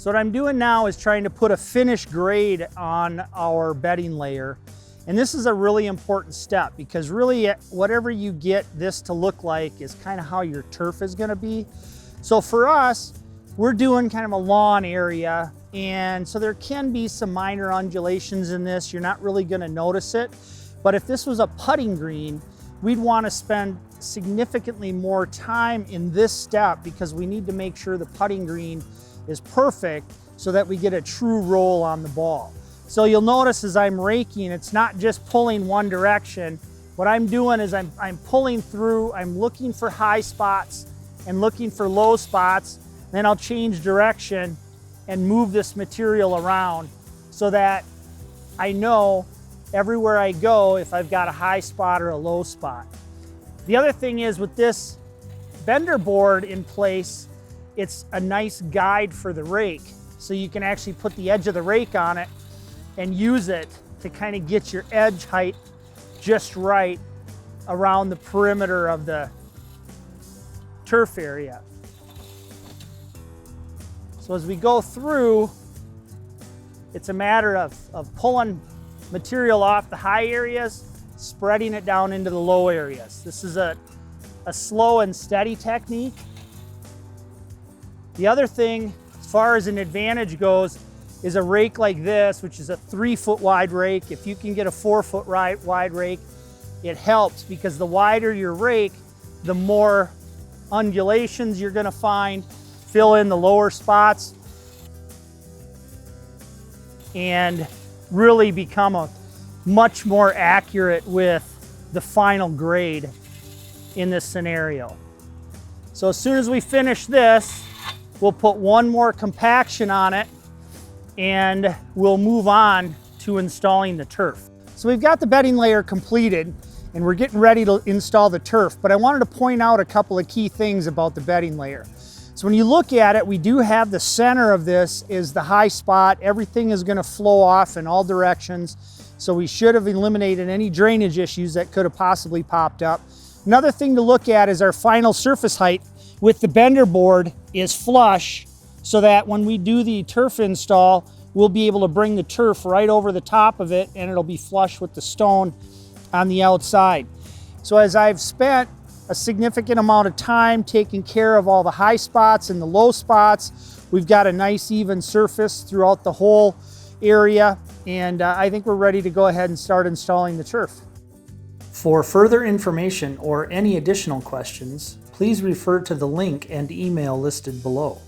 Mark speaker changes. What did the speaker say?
Speaker 1: So what I'm doing now is trying to put a finish grade on our bedding layer. And this is a really important step because really whatever you get this to look like is kind of how your turf is going to be. So for us, we're doing kind of a lawn area, and so there can be some minor undulations in this. You're not really going to notice it. But if this was a putting green, we'd want to spend significantly more time in this step because we need to make sure the putting green is perfect so that we get a true roll on the ball. So you'll notice as I'm raking, it's not just pulling one direction. What I'm doing is I'm pulling through, I'm looking for high spots and looking for low spots. Then I'll change direction and move this material around so that I know everywhere I go if I've got a high spot or a low spot. The other thing is with this bender board in place, it's a nice guide for the rake. So you can actually put the edge of the rake on it and use it to kind of get your edge height just right around the perimeter of the turf area. So as we go through, it's a matter of pulling material off the high areas, spreading it down into the low areas. This is a slow and steady technique. The other thing, as far as an advantage goes, is a rake like this, which is a 3-foot wide rake. If you can get a 4-foot wide rake, it helps because the wider your rake, the more undulations you're gonna find, fill in the lower spots, and really become a much more accurate with the final grade in this scenario. So as soon as we finish this, we'll put one more compaction on it and we'll move on to installing the turf. So we've got the bedding layer completed and we're getting ready to install the turf, but I wanted to point out a couple of key things about the bedding layer. So when you look at it, we do have the center of this is the high spot. Everything is going to flow off in all directions. So we should have eliminated any drainage issues that could have possibly popped up. Another thing to look at is our final surface height with the bender board is flush so that when we do the turf install, we'll be able to bring the turf right over the top of it and it'll be flush with the stone on the outside. So as I've spent a significant amount of time taking care of all the high spots and the low spots, we've got a nice even surface throughout the whole area, and I think we're ready to go ahead and start installing the turf. For further information or any additional questions, please refer to the link and email listed below.